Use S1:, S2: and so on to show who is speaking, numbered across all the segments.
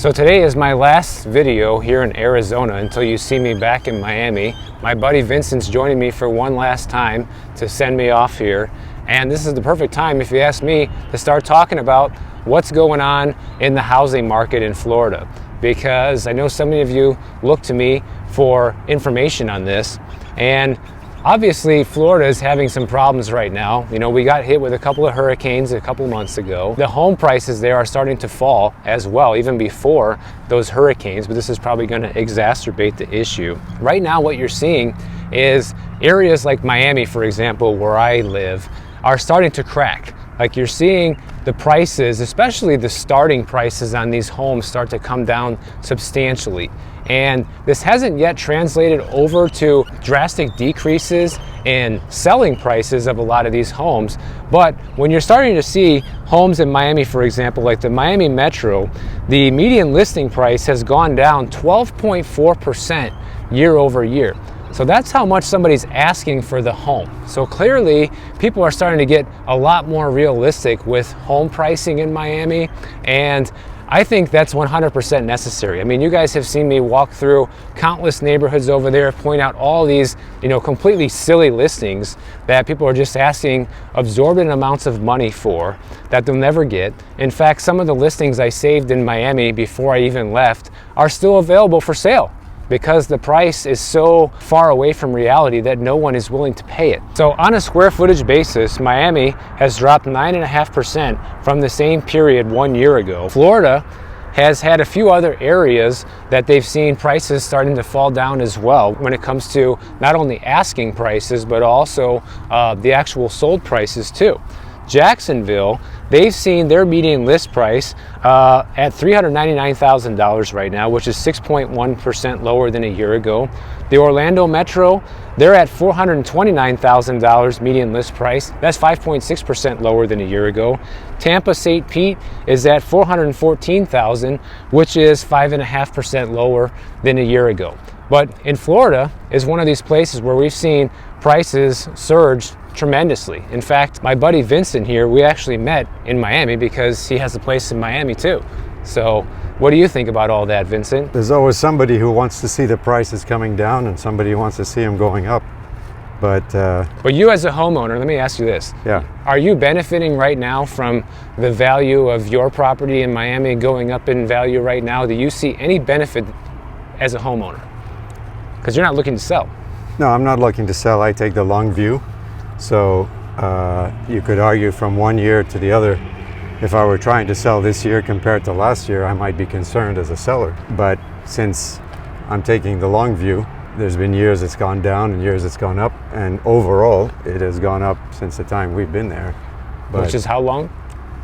S1: So today is my last video here in Arizona until you see me back in Miami. My buddy Vincent's joining me for one last time to send me off here. And this is the perfect time, if you ask me, to start talking about what's going on in the housing market in Florida. Because I know so many of you look to me for information on this. And obviously, Florida is having some problems right now. You know, we got hit with a couple of hurricanes a couple months ago. The home prices there are starting to fall as well, even before those hurricanes, but this is probably going to exacerbate the issue. Right now, what you're seeing is areas like Miami, for example, where I live, are starting to crack. Like you're seeing the prices, especially the starting prices on these homes, start to come down substantially. And this hasn't yet translated over to drastic decreases in selling prices of a lot of these homes. But when you're starting to see homes in Miami, for example, like the Miami Metro, the median listing price has gone down 12.4% year over year. So that's how much somebody's asking for the home. So clearly, people are starting to get a lot more realistic with home pricing in Miami, and I think that's 100% necessary. I mean, you guys have seen me walk through countless neighborhoods over there, point out all these, completely silly listings that people are just asking absorbent amounts of money for that they'll never get. In fact, some of the listings I saved in Miami before I even left are still available for sale, because the price is so far away from reality that no one is willing to pay it. So on a square footage basis, Miami has dropped 9.5% from the same period 1 year ago. Florida has had a few other areas that they've seen prices starting to fall down as well when it comes to not only asking prices, but also the actual sold prices too. Jacksonville, they've seen their median list price at $399,000 right now, which is 6.1% lower than a year ago. The Orlando Metro, they're at $429,000 median list price. That's 5.6% lower than a year ago. Tampa St. Pete is at $414,000, which is 5.5% lower than a year ago. But in Florida is one of these places where we've seen prices surge tremendously. In fact, my buddy Vincent here, we actually met in Miami because he has a place in Miami too. So what do you think about all that, Vincent?
S2: There's always somebody who wants to see the prices coming down and somebody who wants to see them going up. But
S1: you as a homeowner, let me ask you this.
S2: Yeah.
S1: Are you benefiting right now from the value of your property in Miami going up in value right now? Do you see any benefit as a homeowner? Because you're not looking to sell.
S2: No, I'm not looking to sell. I take the long view. So you could argue from 1 year to the other, if I were trying to sell this year compared to last year, I might be concerned as a seller. But since I'm taking the long view, there's been years it's gone down and years it's gone up, and overall it has gone up since the time we've been there.
S1: Which is how long?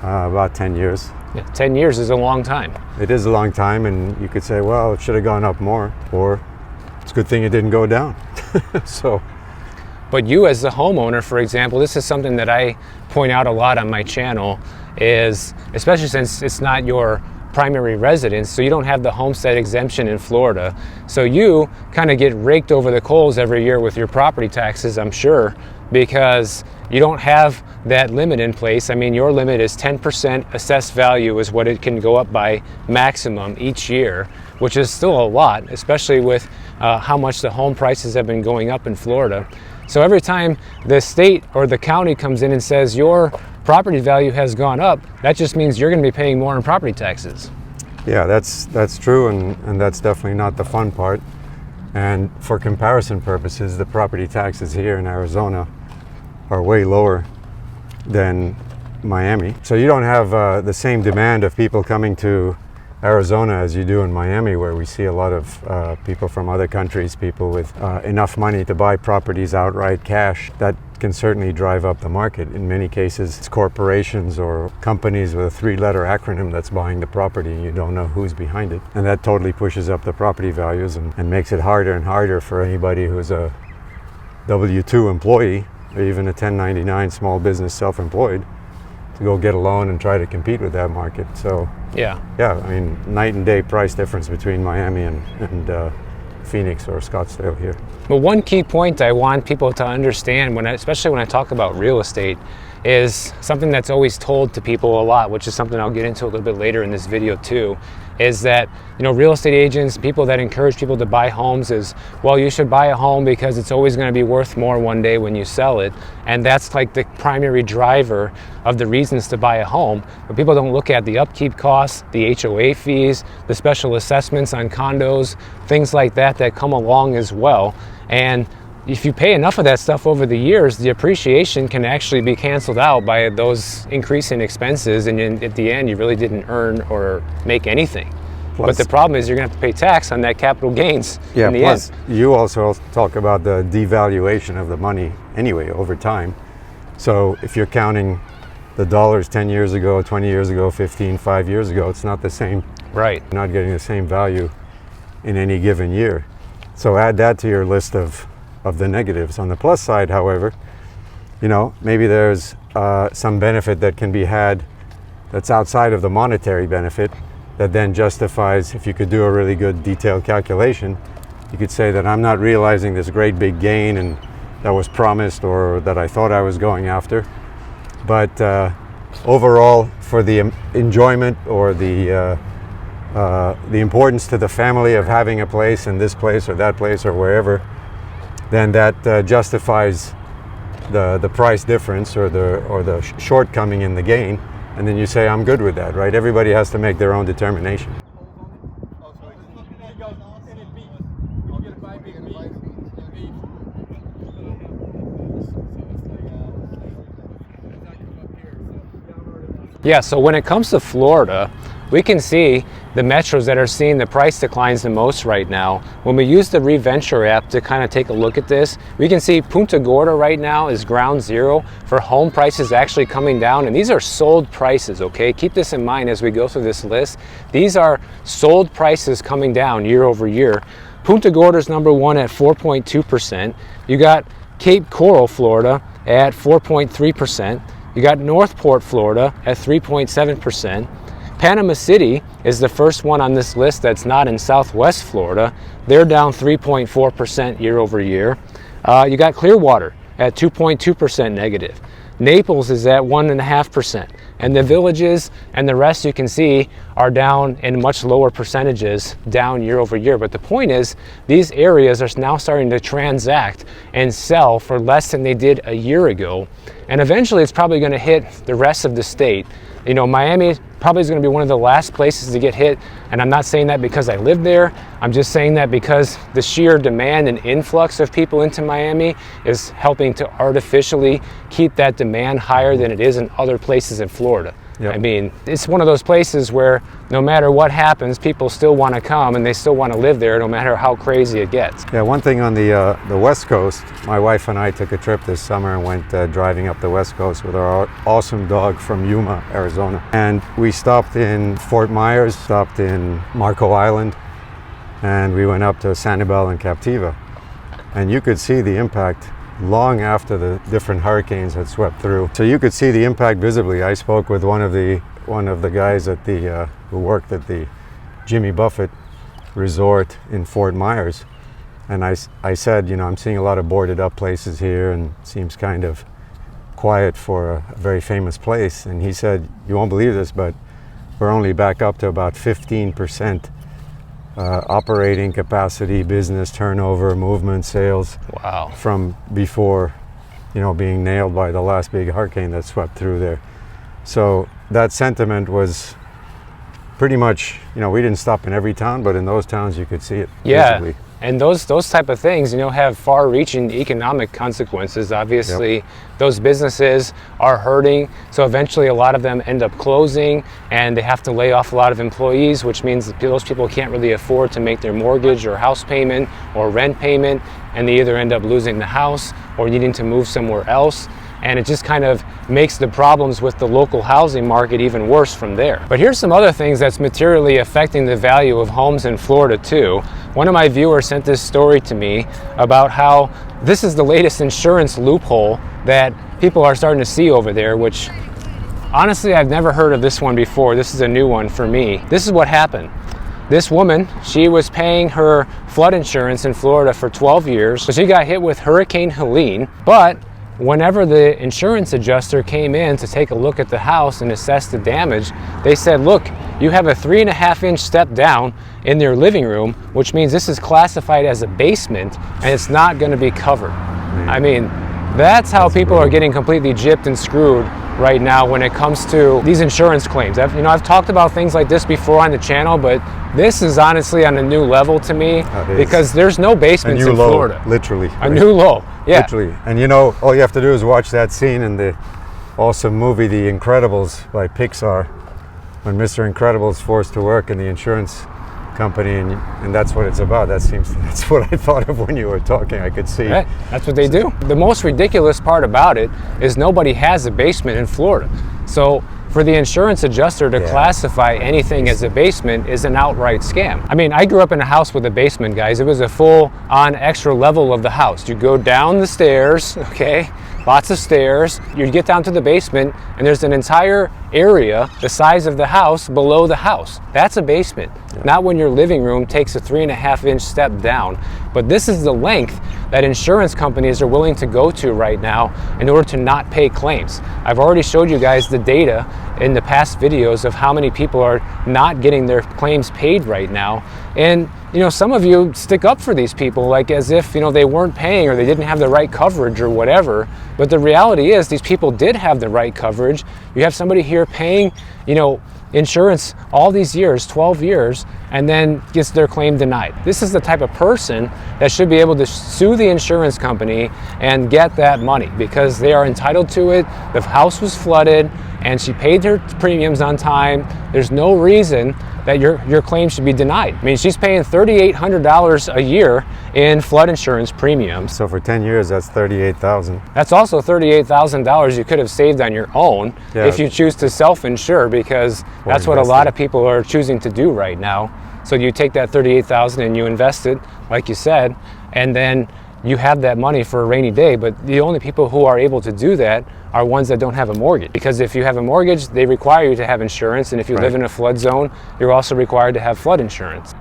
S2: About 10 years.
S1: Yeah, 10 years is a long time.
S2: It is a long time, and you could say, well, it should have gone up more, or it's a good thing it didn't go down. So.
S1: But you as the homeowner, for example, this is something that I point out a lot on my channel, is especially since it's not your primary residence, so you don't have the homestead exemption in Florida. So you kind of get raked over the coals every year with your property taxes, I'm sure, because you don't have that limit in place. I mean, your limit is 10% assessed value is what it can go up by maximum each year, which is still a lot, especially with how much the home prices have been going up in Florida. So every time the state or the county comes in and says your property value has gone up, that just means you're going to be paying more in property taxes.
S2: Yeah, that's true, and that's definitely not the fun part. And for comparison purposes, the property taxes here in Arizona are way lower than Miami. So you don't have the same demand of people coming to Arizona as you do in Miami, where we see a lot of people from other countries, people with enough money to buy properties outright cash. That can certainly drive up the market. In many cases, it's corporations or companies with a three-letter acronym that's buying the property, and you don't know who's behind it. And that totally pushes up the property values and makes it harder and harder for anybody who's a W-2 employee or even a 1099 small business self-employed to go get a loan and try to compete with that market. So yeah, I mean, night and day price difference between Miami and Phoenix or Scottsdale here.
S1: But one key point I want people to understand, especially when I talk about real estate, is something that's always told to people a lot, which is something I'll get into a little bit later in this video too, is that, you know, real estate agents, people that encourage people to buy homes is, well, you should buy a home because it's always going to be worth more one day when you sell it. And that's like the primary driver of the reasons to buy a home. But people don't look at the upkeep costs, the HOA fees, the special assessments on condos, things like that that come along as well. And if you pay enough of that stuff over the years, the appreciation can actually be canceled out by those increasing expenses, and at the end you really didn't earn or make anything. But the problem is you're going to have to pay tax on that capital gains in the end.
S2: You also talk about the devaluation of the money anyway over time. So if you're counting the dollars 10 years ago, 20 years ago, 15, 5 years ago, it's not the same.
S1: Right.
S2: You're not getting the same value in any given year. So add that to your list of the negatives. On the plus side, however, you know, maybe there's some benefit that can be had that's outside of the monetary benefit that then justifies, if you could do a really good detailed calculation, you could say that I'm not realizing this great big gain and that was promised or that I thought I was going after. But overall, for the enjoyment or the importance to the family of having a place in this place or that place or wherever, then that justifies the price difference or the shortcoming in the gain, and then you say, I'm good with that, right? Everybody has to make their own determination.
S1: Yeah, so when it comes to Florida, we can see the metros that are seeing the price declines the most right now. When we use the ReVenture app to kind of take a look at this, we can see Punta Gorda right now is ground zero for home prices actually coming down, and these are sold prices, okay? Keep this in mind as we go through this list. These are sold prices coming down year over year. Punta Gorda is number one at 4.2%. You got Cape Coral, Florida at 4.3%. You got Northport, Florida at 3.7%. Panama City is the first one on this list that's not in Southwest Florida. They're down 3.4% year over year. You got Clearwater at 2.2% negative. Naples is at 1.5%. And the villages and the rest you can see are down in much lower percentages down year over year. But the point is, these areas are now starting to transact and sell for less than they did a year ago. And eventually it's probably going to hit the rest of the state. You know, Miami probably is going to be one of the last places to get hit, and I'm not saying that because I live there. I'm just saying that because the sheer demand and influx of people into Miami is helping to artificially keep that demand higher than it is in other places in Florida. Yep. I mean, it's one of those places where no matter what happens, people still want to come and they still want to live there no matter how crazy it gets.
S2: Yeah, one thing on the West Coast, my wife and I took a trip this summer and went driving up the West Coast with our awesome dog from Yuma, Arizona. And we stopped in Fort Myers, stopped in Marco Island, and we went up to Sanibel and Captiva. And you could see the impact long after the different hurricanes had swept through. So you could see the impact visibly. I spoke with one of the guys at the who worked at the Jimmy Buffett resort in Fort Myers, and I said, you know, I'm seeing a lot of boarded up places here and it seems kind of quiet for a very famous place. And he said, you won't believe this, but we're only back up to about 15% operating capacity, business turnover, movement, sales.
S1: Wow.
S2: From before, you know, being nailed by the last big hurricane that swept through there. So that sentiment was pretty much, you know, we didn't stop in every town, but in those towns you could see it visibly.
S1: And those type of things, you know, have far-reaching economic consequences. Obviously, yep. Those businesses are hurting, so eventually a lot of them end up closing, and they have to lay off a lot of employees, which means that those people can't really afford to make their mortgage or house payment or rent payment, and they either end up losing the house or needing to move somewhere else. And it just kind of makes the problems with the local housing market even worse from there. But here's some other things that's materially affecting the value of homes in Florida too. One of my viewers sent this story to me about how this is the latest insurance loophole that people are starting to see over there, which honestly I've never heard of this one before. This is a new one for me. This is what happened. This woman, she was paying her flood insurance in Florida for 12 years. So she got hit with Hurricane Helene, but whenever the insurance adjuster came in to take a look at the house and assess the damage, they said, look, you have a 3.5-inch step down in your living room, which means this is classified as a basement and it's not going to be covered. I mean, that's how people are getting completely gypped and screwed right now when it comes to these insurance claims. I've talked about things like this before on the channel, but this is honestly on a new level to me because there's no basements in Florida.
S2: Literally.
S1: A new low. Yeah.
S2: Literally. And you know, all you have to do is watch that scene in the awesome movie The Incredibles by Pixar, when Mr. Incredible's forced to work in the insurance company, and that's what it's about. That's what I thought of when you were talking. I could see.
S1: Yeah, that's what they do. The most ridiculous part about it is nobody has a basement in Florida. So for the insurance adjuster to classify anything as a basement is an outright scam. I mean, I grew up in a house with a basement, guys. It was a full-on extra level of the house. You go down the stairs, okay? Lots of stairs. You'd get down to the basement, and there's an entire area the size of the house below the house. That's a basement. Not when your living room takes a 3.5-inch step down. But this is the length that insurance companies are willing to go to right now in order to not pay claims. I've already showed you guys the data in the past videos of how many people are not getting their claims paid right now. And some of you stick up for these people like as if they weren't paying or they didn't have the right coverage or whatever. But the reality is these people did have the right coverage. You have somebody here paying insurance all these years, 12 years, and then gets their claim denied. This is the type of person that should be able to sue the insurance company and get that money because they are entitled to it. The house was flooded and she paid her premiums on time. There's no reason that your claim should be denied. I mean, she's paying $3,800 a year in flood insurance premiums.
S2: So for 10 years, that's $38,000.
S1: That's also $38,000 you could have saved on your own if you choose to self-insure, because that's what a lot of people are choosing to do right now. So you take that $38,000 and you invest it, like you said, and then you have that money for a rainy day. But the only people who are able to do that are ones that don't have a mortgage. Because if you have a mortgage, they require you to have insurance. And if you live in a flood zone, you're also required to have flood insurance.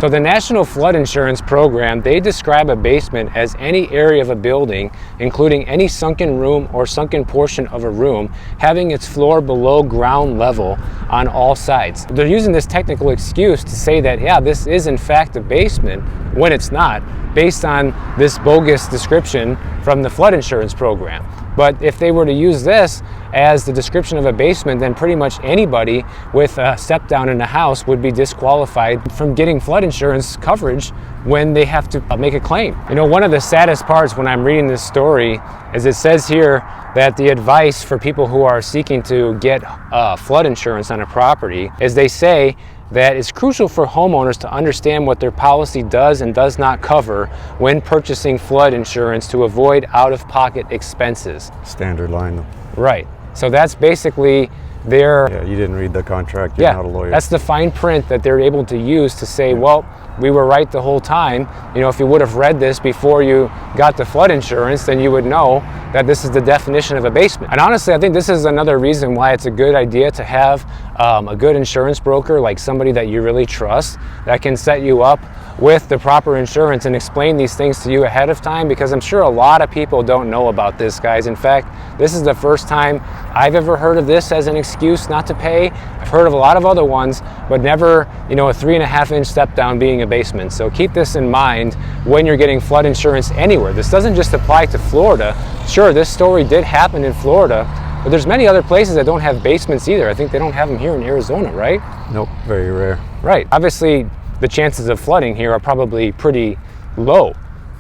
S1: So the National Flood Insurance Program, they describe a basement as any area of a building, including any sunken room or sunken portion of a room, having its floor below ground level on all sides. They're using this technical excuse to say that, yeah, this is in fact a basement, when it's not, based on this bogus description from the flood insurance program. But if they were to use this as the description of a basement, then pretty much anybody with a step down in a house would be disqualified from getting flood insurance coverage when they have to make a claim. One of the saddest parts when I'm reading this story is it says here that the advice for people who are seeking to get flood insurance on a property is they say that it's crucial for homeowners to understand what their policy does and does not cover when purchasing flood insurance to avoid out-of-pocket expenses.
S2: Standard line.
S1: Right. So that's basically their...
S2: Yeah, you didn't read the contract. You're not a lawyer.
S1: That's the fine print that they're able to use to say, well, we were right the whole time. If you would have read this before you got the flood insurance, then you would know that this is the definition of a basement. And honestly, I think this is another reason why it's a good idea to have a good insurance broker, like somebody that you really trust, that can set you up with the proper insurance and explain these things to you ahead of time, because I'm sure a lot of people don't know about this, guys. In fact, this is the first time I've ever heard of this as an excuse not to pay. I've heard of a lot of other ones, but never, a 3.5-inch step down being a basement. So keep this in mind when you're getting flood insurance anywhere. This doesn't just apply to Florida. Sure, this story did happen in Florida, but there's many other places that don't have basements either. I think they don't have them here in Arizona, right?
S2: Nope, very rare.
S1: Right. Obviously, the chances of flooding here are probably pretty low,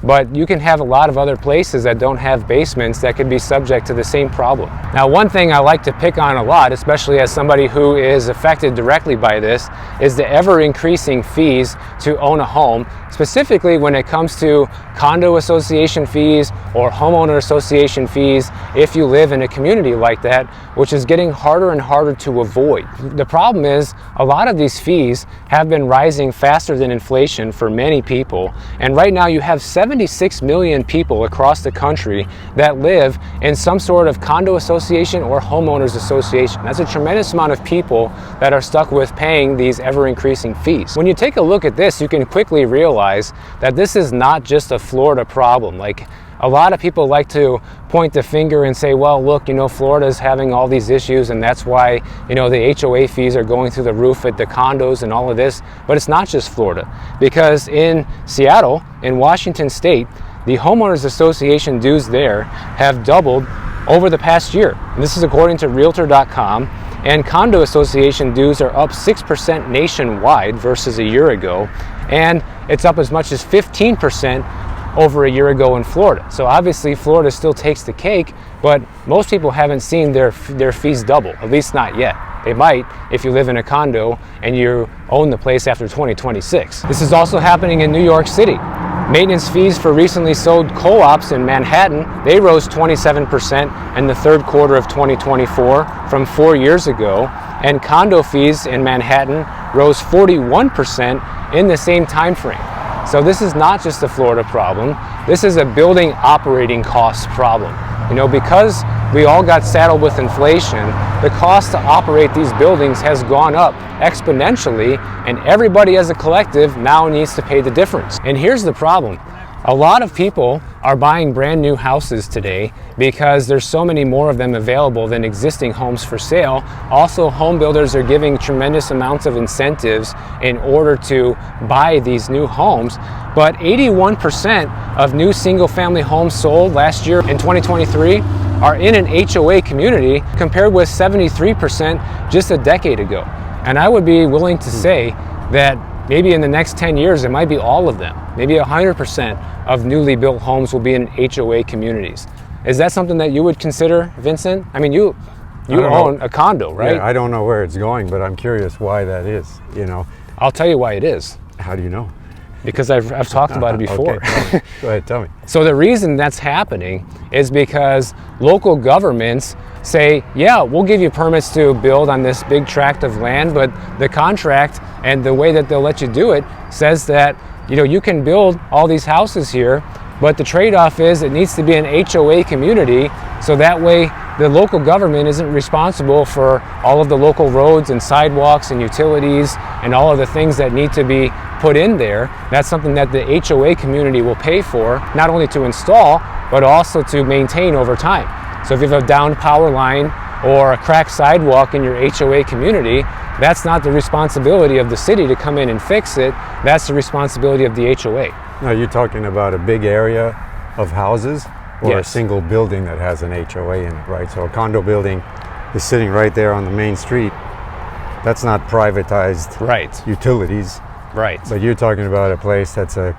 S1: but you can have a lot of other places that don't have basements that could be subject to the same problem. Now, one thing I like to pick on a lot, especially as somebody who is affected directly by this, is the ever-increasing fees to own a home, specifically when it comes to condo association fees or homeowner association fees if you live in a community like that, which is getting harder and harder to avoid. The problem is a lot of these fees have been rising faster than inflation for many people, and right now you have 7 76 million people across the country that live in some sort of condo association or homeowners association. That's a tremendous amount of people that are stuck with paying these ever-increasing fees. When you take a look at this, you can quickly realize that this is not just a Florida problem. Like, a lot of people like to point the finger and say, well, look, Florida's having all these issues and that's why, the HOA fees are going through the roof at the condos and all of this. But it's not just Florida, because in Seattle, in Washington State, the homeowners association dues there have doubled over the past year. And this is according to Realtor.com. And condo association dues are up 6% nationwide versus a year ago. And it's up as much as 15% over a year ago in Florida. So obviously Florida still takes the cake, but most people haven't seen their fees double, at least not yet. They might if you live in a condo and you own the place after 2026. This is also happening in New York City. Maintenance fees for recently sold co-ops in Manhattan, they rose 27% in the third quarter of 2024 from 4 years ago, and condo fees in Manhattan rose 41% in the same time frame. So this is not just a Florida problem, this is a building operating cost problem. Because we all got saddled with inflation, the cost to operate these buildings has gone up exponentially, and everybody as a collective now needs to pay the difference. And here's the problem. A lot of people are buying brand new houses today because there's so many more of them available than existing homes for sale. Also, home builders are giving tremendous amounts of incentives in order to buy these new homes. But 81% of new single-family homes sold last year in 2023 are in an HOA community, compared with 73% just a decade ago. And I would be willing to say that maybe in the next 10 years, it might be all of them. Maybe 100% of newly built homes will be in HOA communities. Is that something that you would consider, Vincent? I mean, you own a condo, right?
S2: Yeah, I don't know where it's going, but I'm curious why that is,
S1: I'll tell you why it is.
S2: How do you know?
S1: Because I've talked about it before.
S2: Okay. Go ahead, tell me.
S1: So the reason that's happening is because local governments say, yeah, we'll give you permits to build on this big tract of land, but the contract and the way that they'll let you do it says that, you can build all these houses here, but the trade-off is it needs to be an HOA community, so that way the local government isn't responsible for all of the local roads and sidewalks and utilities and all of the things that need to be put in there. That's something that the HOA community will pay for, not only to install, but also to maintain over time. So if you have a downed power line or a cracked sidewalk in your HOA community, that's not the responsibility of the city to come in and fix it. That's the responsibility of the HOA.
S2: Now, you're talking about a big area of houses or
S1: Yes.
S2: a single building that has an HOA in it, right? So a condo building is sitting right there on the main street. That's not privatized
S1: Right,
S2: utilities,
S1: right.
S2: but you're talking about a place that's a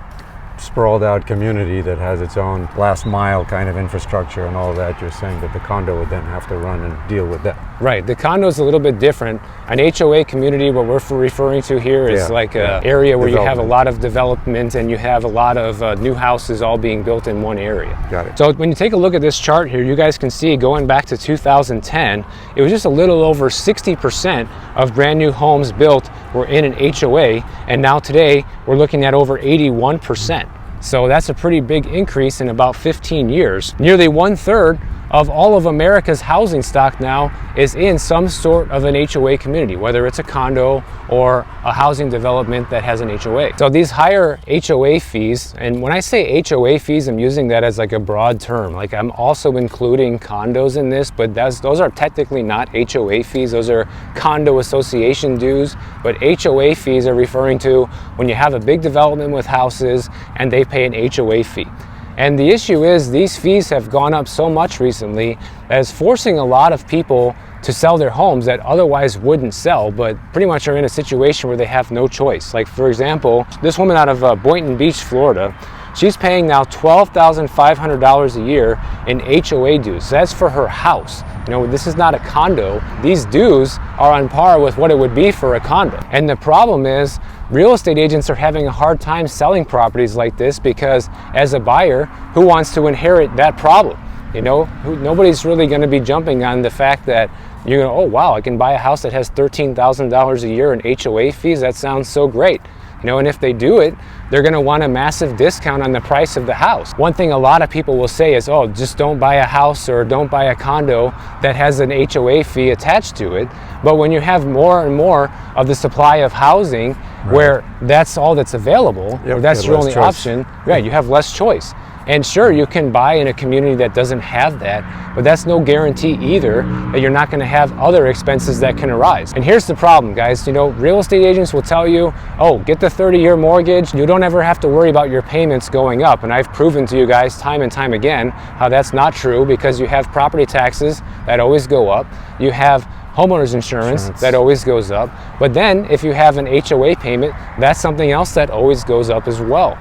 S2: sprawled out community that has its own last mile kind of infrastructure and all that. You're saying that the condo would then have to run and deal with that.
S1: Right, the condo is a little bit different. An HOA community, what we're referring to here is like an area where you have a lot of development and you have a lot of new houses all being built in one area.
S2: Got it.
S1: So when you take a look at this chart here, you guys can see going back to 2010, it was just a little over 60% of brand new homes built were in an HOA, and now today we're looking at over 81%. So that's a pretty big increase in about 15 years. Nearly 1/3 of all of America's housing stock now is in some sort of an HOA community, whether it's a condo or a housing development that has an HOA. So these higher HOA fees, and when I say HOA fees, I'm using that as like a broad term. Like, I'm also including condos in this, but those are technically not HOA fees. Those are condo association dues, but HOA fees are referring to when you have a big development with houses and they pay an HOA fee. And the issue is these fees have gone up so much recently as forcing a lot of people to sell their homes that otherwise wouldn't sell, but pretty much are in a situation where they have no choice. Like, for example, this woman out of Boynton Beach, Florida, she's paying now $12,500 a year in HOA dues. So that's for her house. This is not a condo. These dues are on par with what it would be for a condo. And the problem is real estate agents are having a hard time selling properties like this because as a buyer, who wants to inherit that problem? Nobody's really going to be jumping on the fact that you're going to, oh wow, I can buy a house that has $13,000 a year in HOA fees. That sounds so great. And if they do it, they're going to want a massive discount on the price of the house. One thing a lot of people will say is, oh, just don't buy a house or don't buy a condo that has an HOA fee attached to it. But when you have more and more of the supply of housing where that's all that's available, or that's your only option, you have less choice. And sure, you can buy in a community that doesn't have that, but that's no guarantee either that you're not going to have other expenses that can arise. And here's the problem, guys. You know, real estate agents will tell you, oh, get the 30-year mortgage. You don't ever have to worry about your payments going up. And I've proven to you guys time and time again how that's not true, because you have property taxes that always go up. You have homeowners insurance that always goes up. But then if you have an HOA payment, that's something else that always goes up as well.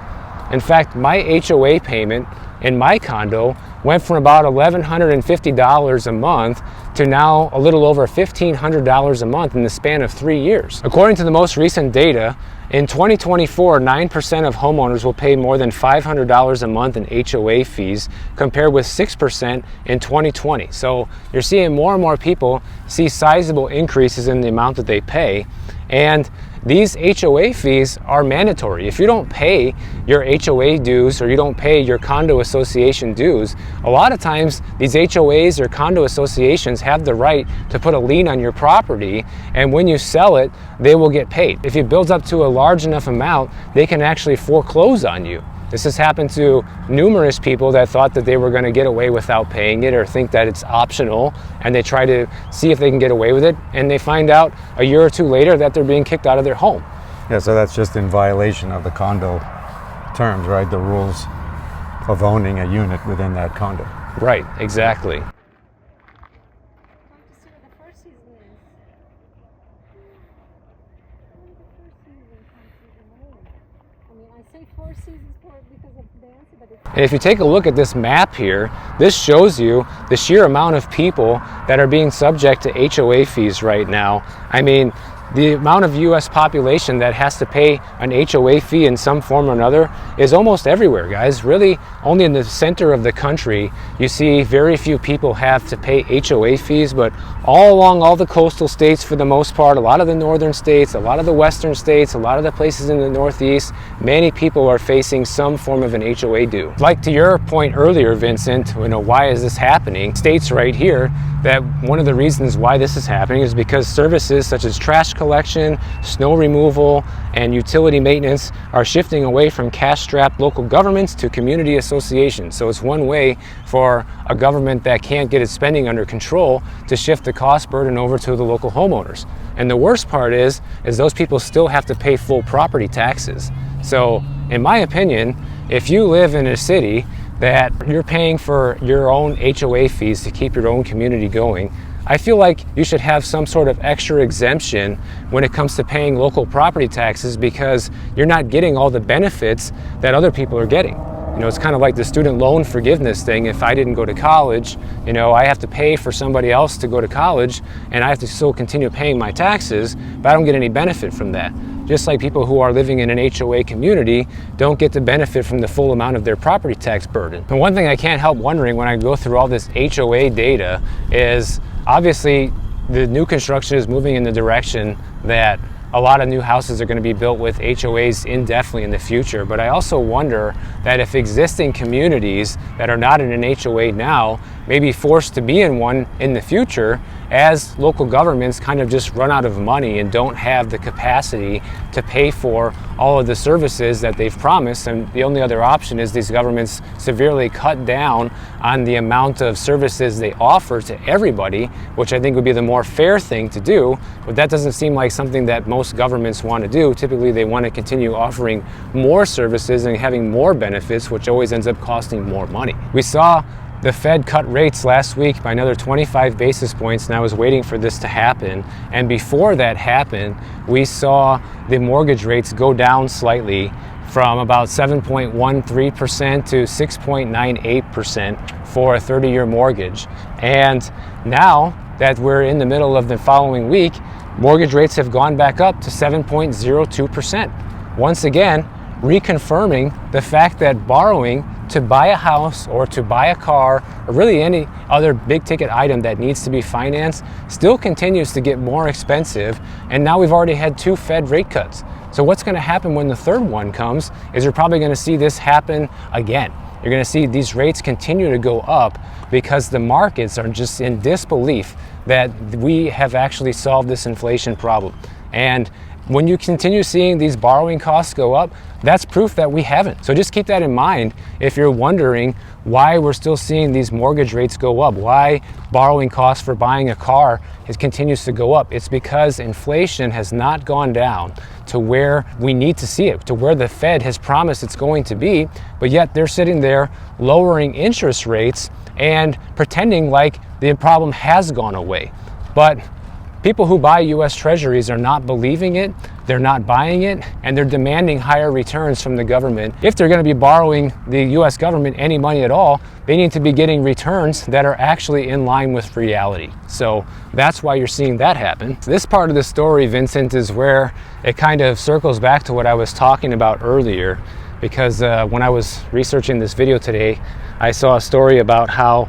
S1: In fact, my HOA payment in my condo went from about $1,150 a month to now a little over $1,500 a month in the span of 3 years. According to the most recent data, in 2024, 9% of homeowners will pay more than $500 a month in HOA fees, compared with 6% in 2020. So you're seeing more and more people see sizable increases in the amount that they pay. And these HOA fees are mandatory. If you don't pay your HOA dues, or you don't pay your condo association dues, a lot of times these HOAs or condo associations have the right to put a lien on your property, and when you sell it, they will get paid. If it builds up to a large enough amount, they can actually foreclose on you. This has happened to numerous people that thought that they were going to get away without paying it, or think that it's optional, and they try to see if they can get away with it, and they find out a year or two later that they're being kicked out of their home.
S2: Yeah, so that's just in violation of the condo terms, right? The rules of owning a unit within that condo.
S1: Right, exactly. And if you take a look at this map here, this shows you the sheer amount of people that are being subject to HOA fees right now. I mean, the amount of U.S. population that has to pay an HOA fee in some form or another is almost everywhere, guys. Really, only in the center of the country you see very few people have to pay HOA fees, but all along all the coastal states, for the most part, a lot of the northern states, a lot of the western states, a lot of the places in the Northeast, many people are facing some form of an HOA due. Like to your point earlier, Vincent, you know, why is this happening? States right here that one of the reasons why this is happening is because services such as trash collection, snow removal, and utility maintenance are shifting away from cash-strapped local governments to community associations. So it's one way for a government that can't get its spending under control to shift the cost burden over to the local homeowners. And the worst part is those people still have to pay full property taxes. So in my opinion, if you live in a city that you're paying for your own HOA fees to keep your own community going, I feel like you should have some sort of extra exemption when it comes to paying local property taxes, because you're not getting all the benefits that other people are getting. You know, it's kind of like the student loan forgiveness thing. If I didn't go to college, you know, I have to pay for somebody else to go to college, and I have to still continue paying my taxes, but I don't get any benefit from that. Just like people who are living in an HOA community don't get to benefit from the full amount of their property tax burden. And one thing I can't help wondering when I go through all this HOA data is, obviously, the new construction is moving in the direction that a lot of new houses are going to be built with HOAs indefinitely in the future. But I also wonder that if existing communities that are not in an HOA now may be forced to be in one in the future, as local governments kind of just run out of money and don't have the capacity to pay for all of the services that they've promised. And the only other option is these governments severely cut down on the amount of services they offer to everybody, which I think would be the more fair thing to do. But that doesn't seem like something that most governments want to do. Typically, they want to continue offering more services and having more benefits, which always ends up costing more money. We saw the Fed cut rates last week by another 25 basis points, and I was waiting for this to happen. And before that happened, we saw the mortgage rates go down slightly from about 7.13% to 6.98% for a 30-year mortgage. And now that we're in the middle of the following week, mortgage rates have gone back up to 7.02%. Once again, reconfirming the fact that borrowing to buy a house or to buy a car, or really any other big ticket item that needs to be financed, still continues to get more expensive. And now we've already had 2 Fed rate cuts. So what's going to happen when the third one comes is you're probably going to see this happen again. You're going to see these rates continue to go up because the markets are just in disbelief that we have actually solved this inflation problem. And when you continue seeing these borrowing costs go up, that's proof that we haven't. So just keep that in mind if you're wondering why we're still seeing these mortgage rates go up, why borrowing costs for buying a car continues to go up. It's because inflation has not gone down to where we need to see it, to where the Fed has promised it's going to be, but yet they're sitting there lowering interest rates and pretending like the problem has gone away. But people who buy US Treasuries are not believing it, they're not buying it, and they're demanding higher returns from the government. If they're going to be borrowing the US government any money at all, they need to be getting returns that are actually in line with reality. So that's why you're seeing that happen. This part of the story, Vincent, is where it kind of circles back to what I was talking about earlier, because when I was researching this video today, I saw a story about how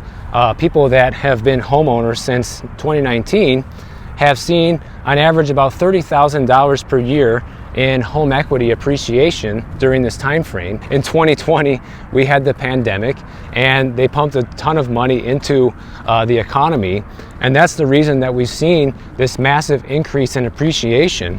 S1: people that have been homeowners since 2019 have seen on average about $30,000 per year in home equity appreciation during this time frame. In 2020, we had the pandemic and they pumped a ton of money into the economy. And that's the reason that we've seen this massive increase in appreciation.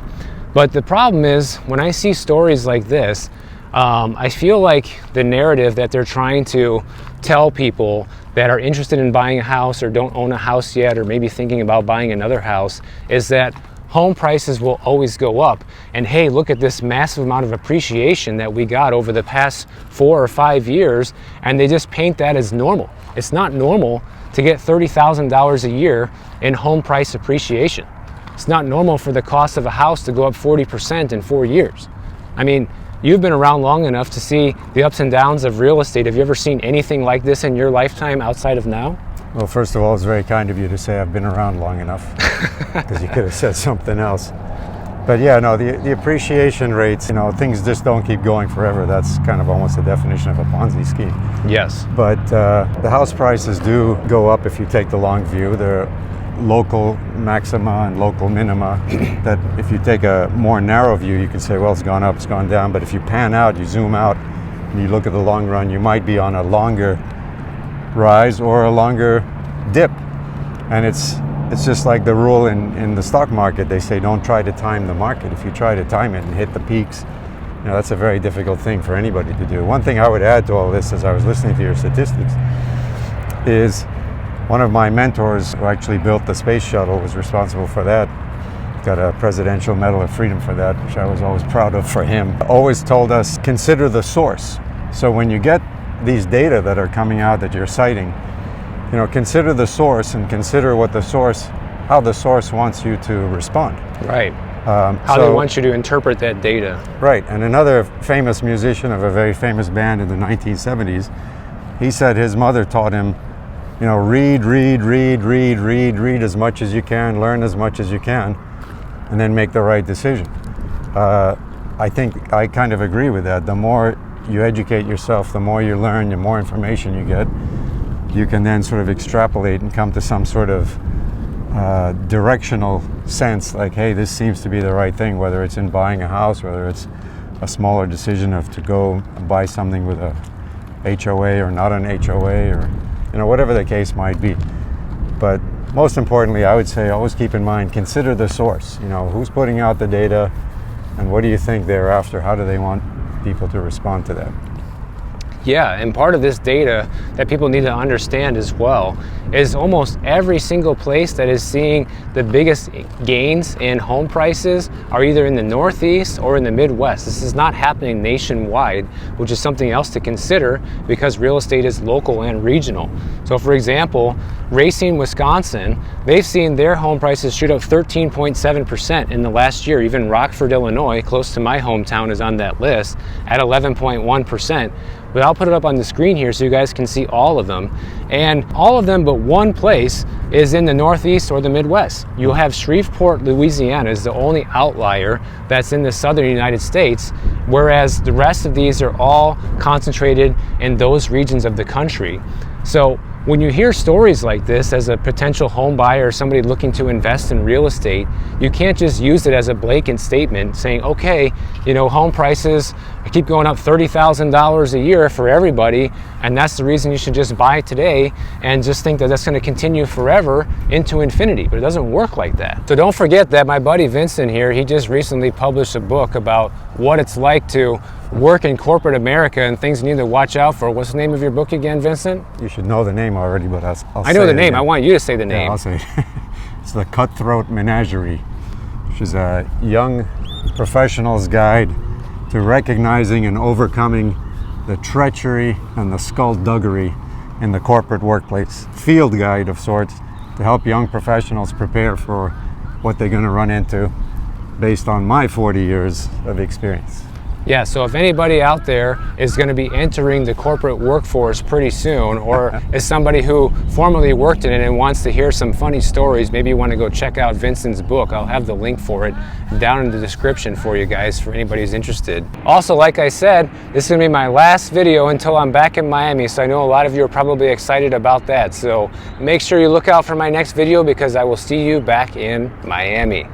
S1: But the problem is, when I see stories like this, I feel like the narrative that they're trying to tell people that are interested in buying a house or don't own a house yet, or maybe thinking about buying another house, is that home prices will always go up. And hey, look at this massive amount of appreciation that we got over the past 4 or 5 years, and they just paint that as normal. It's not normal to get $30,000 a year in home price appreciation. It's not normal for the cost of a house to go up 40% in 4 years. I mean, you've been around long enough to see the ups and downs of real estate. Have you ever seen anything like this in your lifetime outside of now?
S2: Well, first of all, it's very kind of you to say I've been around long enough, because you could have said something else. But yeah, no, the appreciation rates, things just don't keep going forever. That's kind of almost the definition of a Ponzi scheme.
S1: Yes.
S2: But the house prices do go up if you take the long view. There are local maxima and local minima that if you take a more narrow view, you can say, well, it's gone up, it's gone down. But if you pan out, you zoom out, and you look at the long run, you might be on a longer rise or a longer dip. And it's just like the rule in the stock market. They say don't try to time the market. If you try to time it and hit the peaks, that's a very difficult thing for anybody to do. One thing I would add to all this, as I was listening to your statistics, is one of my mentors who actually built the space shuttle was responsible for that. Got a Presidential Medal of Freedom for that, which I was always proud of for him. Always told us, consider the source. So when you get these data that are coming out that you're citing, consider the source and consider how the source wants you to respond.
S1: Right. How they want you to interpret that data.
S2: Right. And another famous musician of a very famous band in the 1970s, he said his mother taught him, read as much as you can, learn as much as you can, and then make the right decision. I think I kind of agree with that. The more you educate yourself, the more you learn, the more information you get, you can then sort of extrapolate and come to some sort of directional sense, like, hey, this seems to be the right thing, whether it's in buying a house, whether it's a smaller decision of to go buy something with a HOA or not an HOA, or whatever the case might be. But most importantly, I would say always keep in mind, consider the source. Who's putting out the data, and what do you think they're after? How do they want people to respond to that?
S1: Yeah, and part of this data that people need to understand as well is almost every single place that is seeing the biggest gains in home prices are either in the Northeast or in the Midwest. This is not happening nationwide, which is something else to consider because real estate is local and regional. So for example, Racine, Wisconsin, they've seen their home prices shoot up 13.7% in the last year. Even Rockford, Illinois, close to my hometown, is on that list at 11.1%. But I'll put it up on the screen here so you guys can see all of them. And all of them but one place is in the Northeast or the Midwest. You'll have Shreveport, Louisiana is the only outlier that's in the southern United States, whereas the rest of these are all concentrated in those regions of the country. So when you hear stories like this as a potential home buyer or somebody looking to invest in real estate, you can't just use it as a blanket statement saying, okay, you know, home prices keep going up $30,000 a year for everybody, and that's the reason you should just buy today, and just think that that's going to continue forever into infinity. But it doesn't work like that. So don't forget that my buddy Vincent here, he just recently published a book about what it's like to work in corporate America and things you need to watch out for. What's the name of your book again, Vincent?
S2: You should know the name already, but I'll
S1: I know
S2: say
S1: the
S2: it
S1: name.
S2: again.
S1: I want you to say the name.
S2: Yeah, I'll say it. It's The Cutthroat Menagerie, which is a young professional's guide to recognizing and overcoming the treachery and the skullduggery in the corporate workplace. Field guide of sorts to help young professionals prepare for what they're going to run into based on my 40 years of experience.
S1: Yeah, so if anybody out there is going to be entering the corporate workforce pretty soon, or is somebody who formerly worked in it and wants to hear some funny stories, maybe you want to go check out Vincent's book. I'll have the link for it down in the description for you guys, for anybody who's interested. Also, like I said, this is going to be my last video until I'm back in Miami, so I know a lot of you are probably excited about that. So make sure you look out for my next video, because I will see you back in Miami.